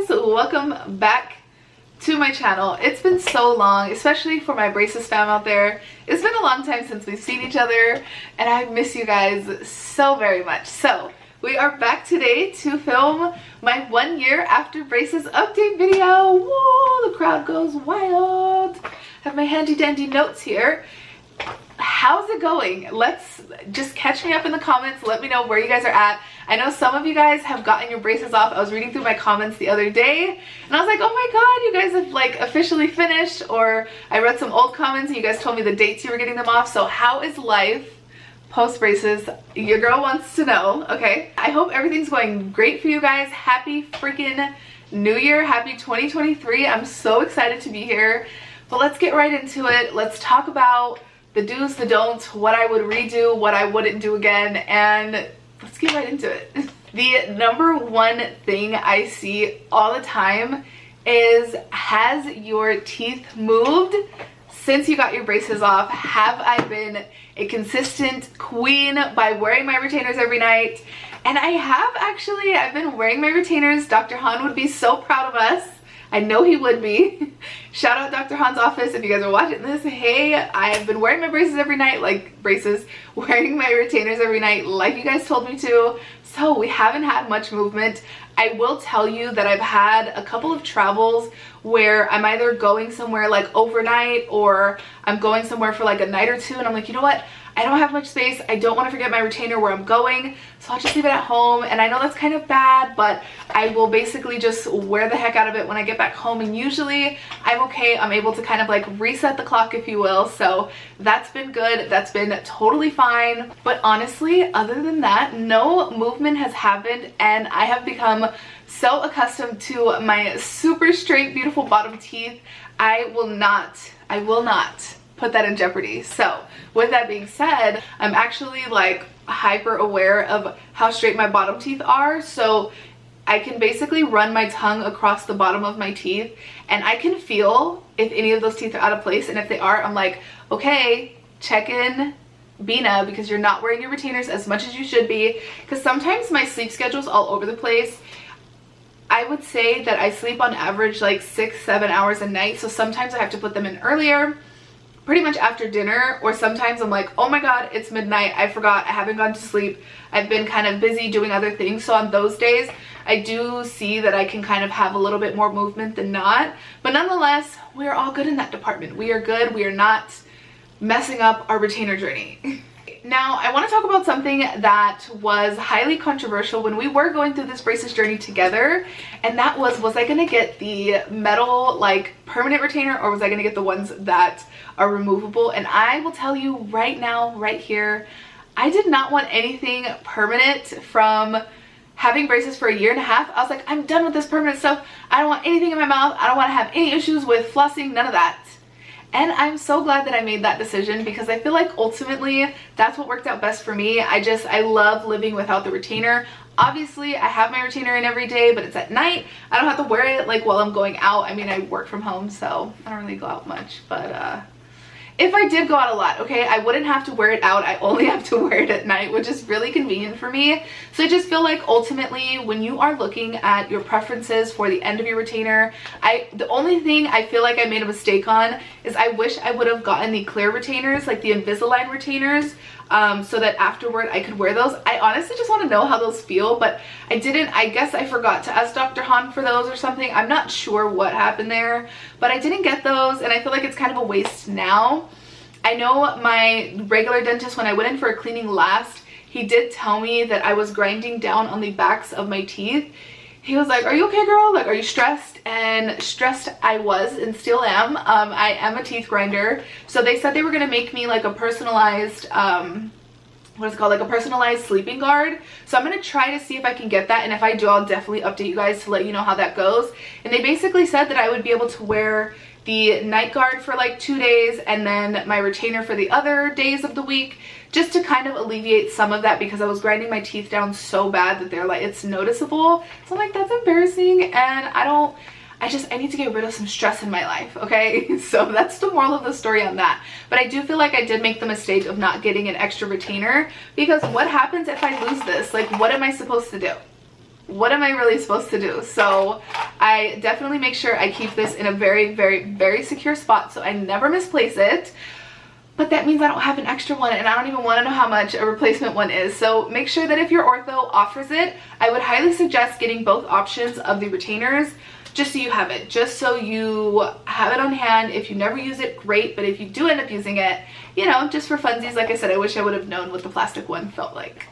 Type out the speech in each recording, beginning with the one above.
welcome back to my channel. It's been so long, especially for my braces fam out there. It's been a long time since we've seen each other and I miss you guys so very much. So we are back today to film my 1 year after braces update video. Whoa, the crowd goes wild. I have my handy dandy notes here. How's it going? Let's just catch me up in the comments. Let me know where you guys are at. I know some of you guys have gotten your braces off. I was reading through my comments the other day and I was like, oh my god, you guys have like officially finished. Or I read some old comments and you guys told me the dates you were getting them off. So how is life post braces? Your girl wants to know. Okay, I hope everything's going great for you guys. Happy freaking new year. Happy 2023. I'm so excited to be here. But let's get right into it. Let's talk about the do's, the don'ts, what I would redo, what I wouldn't do again, and let's get right into it. The number one thing I see all the time is, has your teeth moved since you got your braces off? Have I been a consistent queen by wearing my retainers every night? And I have actually. I've been wearing my retainers. Dr. Han would be so proud of us. I know he would be. Shout out Dr. Han's office if you guys are watching this. Hey, I've been wearing my braces every night, wearing my retainers every night like you guys told me to. So we haven't had much movement. I will tell you that I've had a couple of travels where I'm either going somewhere like overnight or I'm going somewhere for like a night or two and I'm like, you know what? I don't have much space. I don't want to forget my retainer where I'm going, so I'll just leave it at home. And I know that's kind of bad, but I will basically just wear the heck out of it when I get back home, and usually I'm okay. I'm able to kind of like reset the clock, if you will. So that's been good. That's been totally fine. But honestly, other than that, no movement has happened, and I have become so accustomed to my super straight, beautiful bottom teeth. I will not put that in jeopardy. So with that being said, I'm actually like hyper aware of how straight my bottom teeth are. So I can basically run my tongue across the bottom of my teeth and I can feel if any of those teeth are out of place, and if they are, I'm like, okay, check in Bina, because you're not wearing your retainers as much as you should be. Because sometimes my sleep schedule's all over the place. I would say that I sleep on average like 6-7 hours a night, so sometimes I have to put them in earlier, pretty much after dinner, or sometimes I'm like, oh my god, it's midnight, I forgot, I haven't gone to sleep, I've been kind of busy doing other things. So on those days I do see that I can kind of have a little bit more movement than not, but nonetheless we're all good in that department. We are good. We are not messing up our retainer journey. Now I want to talk about something that was highly controversial when we were going through this braces journey together, and that was I going to get the metal like permanent retainer, or was I going to get the ones that are removable? And I will tell you right now, right here, I did not want anything permanent from having braces for 1.5 years. I was like, I'm done with this permanent stuff. I don't want anything in my mouth. I don't want to have any issues with flossing, none of that. And I'm so glad that I made that decision, because I feel like ultimately that's what worked out best for me. I love living without the retainer. Obviously I have my retainer in every day, but it's at night. I don't have to wear it like while I'm going out. I mean, I work from home, so I don't really go out much, but if I did go out a lot, okay, I wouldn't have to wear it out. I only have to wear it at night, which is really convenient for me. So I just feel like ultimately when you are looking at your preferences for the end of your retainer, the only thing I feel like I made a mistake on is I wish I would have gotten the clear retainers, like the Invisalign retainers, so that afterward I could wear those. I honestly just want to know how those feel, but I didn't. I guess I forgot to ask Dr. Han for those or something. I'm not sure what happened there, but I didn't get those, and I feel like it's kind of a waste now. I know my regular dentist, when I went in for a cleaning last, he did tell me that I was grinding down on the backs of my teeth. He was like, are you okay, girl? Like, are you stressed? And stressed I was, and still am. I am a teeth grinder. So they said they were going to make me like a personalized, what is it called? Like a personalized sleeping guard. So I'm going to try to see if I can get that. And if I do, I'll definitely update you guys to let you know how that goes. And they basically said that I would be able to wear the night guard for like 2 days and then my retainer for the other days of the week, just to kind of alleviate some of that, because I was grinding my teeth down so bad that they're like, it's noticeable. So I'm like, that's embarrassing, and I need to get rid of some stress in my life, okay? So that's the moral of the story on that. But I do feel like I did make the mistake of not getting an extra retainer, because what happens if I lose this? Like, what am I supposed to do? what am I really supposed to do? So I definitely make sure I keep this in a very, very, very secure spot so I never misplace it. But that means I don't have an extra one, and I don't even want to know how much a replacement one is. So make sure that if your ortho offers it, I would highly suggest getting both options of the retainers, just so you have it, just so you have it on hand. If you never use it, great, but if you do end up using it, you know, just for funsies, like I said, I wish I would have known what the plastic one felt like.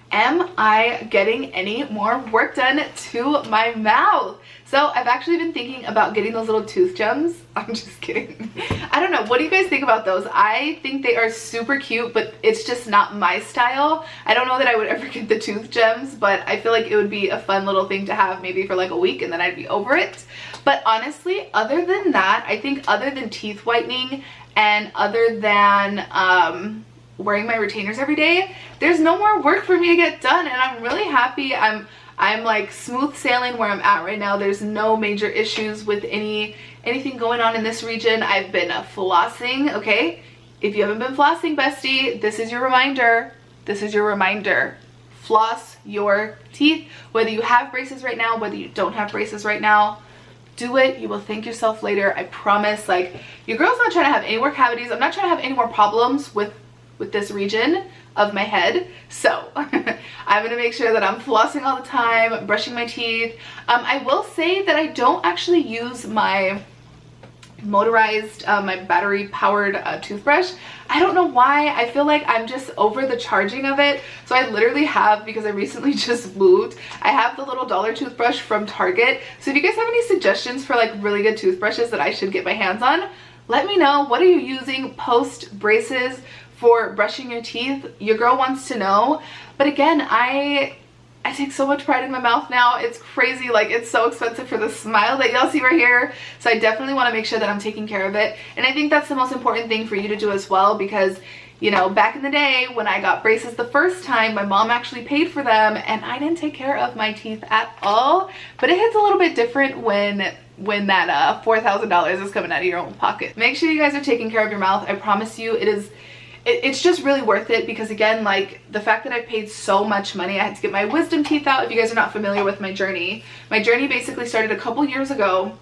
Am I getting any more work done to my mouth? So I've actually been thinking about getting those little tooth gems. I'm just kidding. I don't know. What do you guys think about those? I think they are super cute, but it's just not my style. I don't know that I would ever get the tooth gems, but I feel like it would be a fun little thing to have maybe for like a week and then I'd be over it. But honestly, other than that, I think other than teeth whitening and other than wearing my retainers every day, there's no more work for me to get done, and I'm really happy. I'm like smooth sailing where I'm at right now. There's no major issues with anything going on in this region. I've been flossing, okay? If you haven't been flossing, bestie, this is your reminder. This is your reminder. Floss your teeth, whether you have braces right now, whether you don't have braces right now. Do it. You will thank yourself later. I promise. Like, your girl's not trying to have any more cavities. I'm not trying to have any more problems with this region of my head. So I'm gonna make sure that I'm flossing all the time, brushing my teeth. I will say that I don't actually use my motorized, my battery powered toothbrush. I don't know why. I feel like I'm just over the charging of it. So I literally have, because I recently just moved, I have the little dollar toothbrush from Target. So if you guys have any suggestions for like really good toothbrushes that I should get my hands on, let me know. What are you using post braces for brushing your teeth? Your girl wants to know. But again, I take so much pride in my mouth now. It's crazy. Like, it's so expensive for the smile that y'all see right here. So I definitely want to make sure that I'm taking care of it. And I think that's the most important thing for you to do as well, because, you know, back in the day when I got braces the first time, my mom actually paid for them and I didn't take care of my teeth at all. But it hits a little bit different when that $4,000 is coming out of your own pocket. Make sure you guys are taking care of your mouth. I promise you, it's just really worth it, because again, like, the fact that I paid so much money, I had to get my wisdom teeth out. If you guys are not familiar with my journey basically started a couple years ago.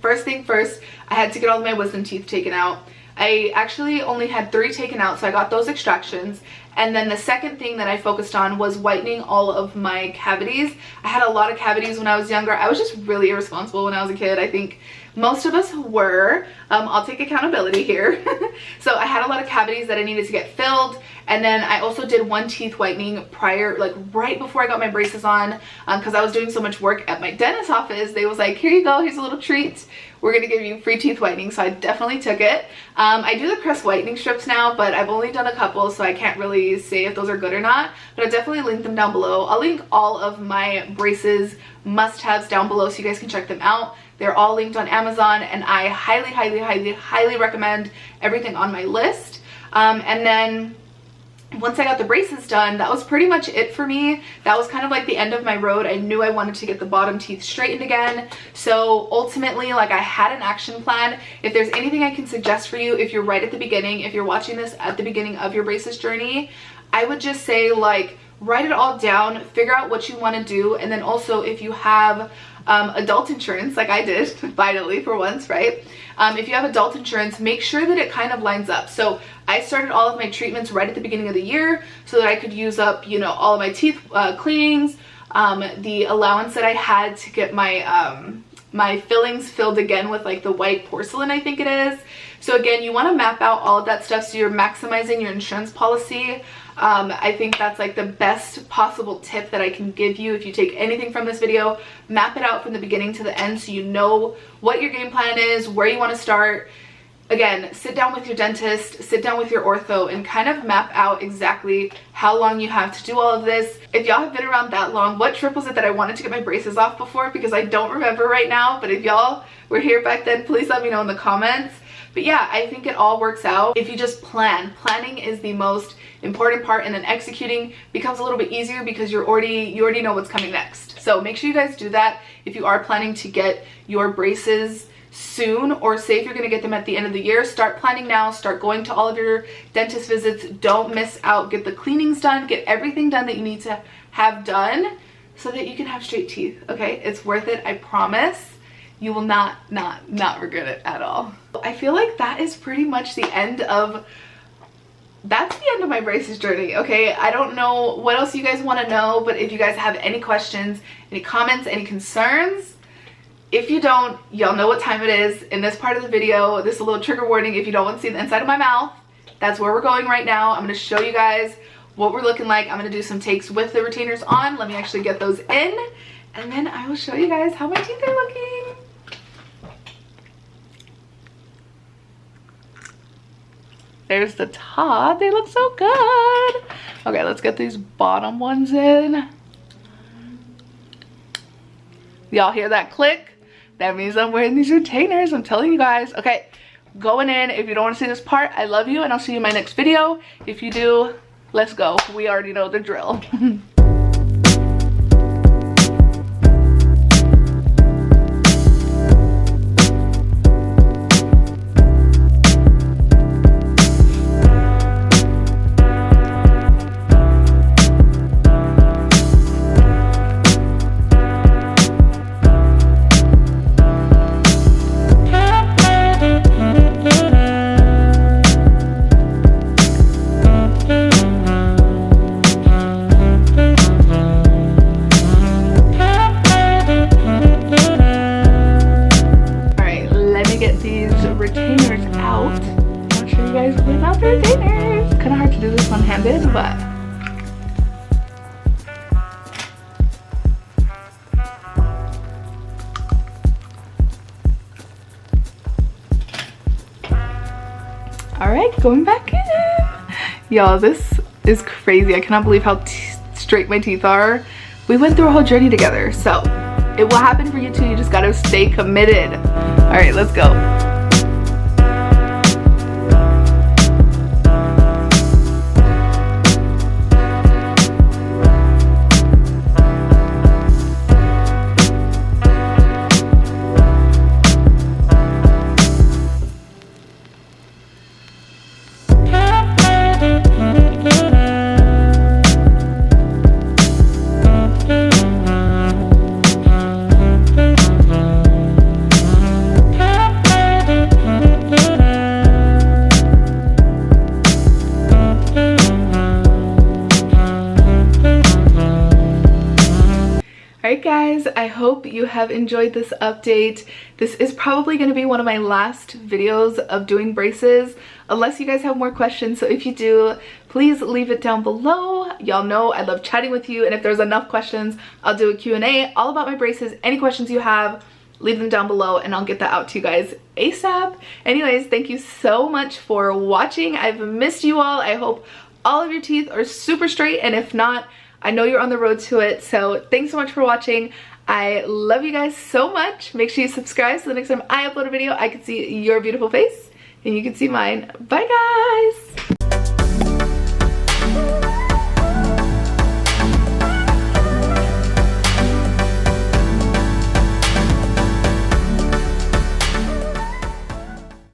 First thing first, I had to get all of my wisdom teeth taken out. I actually only had 3 taken out, so I got those extractions. And then the second thing that I focused on was whitening all of my cavities. I had a lot of cavities when I was younger. I was just really irresponsible when I was a kid. I think most of us were. I'll take accountability here. So I had a lot of cavities that I needed to get filled. And then I also did 1 teeth whitening prior, like right before I got my braces on, because I was doing so much work at my dentist's office. They was like, here you go, here's a little treat. We're gonna give you free teeth whitening. So I definitely took it. I do the crest whitening strips now, but I've only done a couple, so I can't really say if those are good or not, but I'll definitely link them down below. I'll link all of my braces must-haves down below so you guys can check them out. They're all linked on Amazon, and I highly, highly, highly, highly recommend everything on my list. And then once I got the braces done, that was pretty much it for me. That was kind of like the end of my road. I knew I wanted to get the bottom teeth straightened again. So ultimately, like, I had an action plan. If there's anything I can suggest for you, if you're right at the beginning, if you're watching this at the beginning of your braces journey, I would just say, like, write it all down, figure out what you want to do, and then also if you have adult insurance, like I did, finally for once, right? If you have adult insurance, make sure that it kind of lines up. So I started all of my treatments right at the beginning of the year so that I could use up, you know, all of my teeth cleanings, the allowance that I had to get my my fillings filled again with like the white porcelain, I think it is. So again, you want to map out all of that stuff so you're maximizing your insurance policy. I think that's like the best possible tip that I can give you. If you take anything from this video, map it out from the beginning to the end so you know what your game plan is, where you want to start. Again, sit down with your dentist, sit down with your ortho, and kind of map out exactly how long you have to do all of this. If y'all have been around that long, what trip was it that I wanted to get my braces off before? Because I don't remember right now, but if y'all were here back then, please let me know in the comments. But yeah, I think it all works out if you just plan. Planning is the most important part, and then executing becomes a little bit easier because you already know what's coming next. So make sure you guys do that if you are planning to get your braces soon, or say if you're going to get them at the end of the year. Start planning now, start going to all of your dentist visits. Don't miss out. Get the cleanings done, get everything done that you need to have done so that you can have straight teeth, okay? It's worth it, I promise. You will not regret it at all. I feel like that is pretty much the end of, that's the end of my braces journey, okay? I don't know what else you guys want to know, but if you guys have any questions, any comments, any concerns, if you don't, y'all know what time it is. In this part of the video, this is a little trigger warning. If you don't want to see the inside of my mouth, that's where we're going right now. I'm going to show you guys what we're looking like. I'm going to do some takes with the retainers on. Let me actually get those in, and then I will show you guys how my teeth are looking. There's the top. They look so good. Okay, let's get these bottom ones in. Y'all hear that click? That means I'm wearing these retainers. I'm telling you guys. Okay, going in. If you don't want to see this part, I love you, and I'll see you in my next video. If you do, let's go. We already know the drill. But all right, going back in. Y'all, this is crazy. I cannot believe how straight my teeth are. We went through a whole journey together, so it will happen for you too. You just gotta stay committed. All right, let's go. Alright guys, I hope you have enjoyed this update. This is probably going to be one of my last videos of doing braces, unless you guys have more questions. So if you do, please leave it down below. Y'all know I love chatting with you, and if there's enough questions, I'll do a Q&A all about my braces. Any questions you have, leave them down below and I'll get that out to you guys ASAP. Anyways, thank you so much for watching. I've missed you all. I hope all of your teeth are super straight, and if not, I know you're on the road to it. So thanks so much for watching. I love you guys so much. Make sure you subscribe so the next time I upload a video, I can see your beautiful face and you can see mine. Bye guys.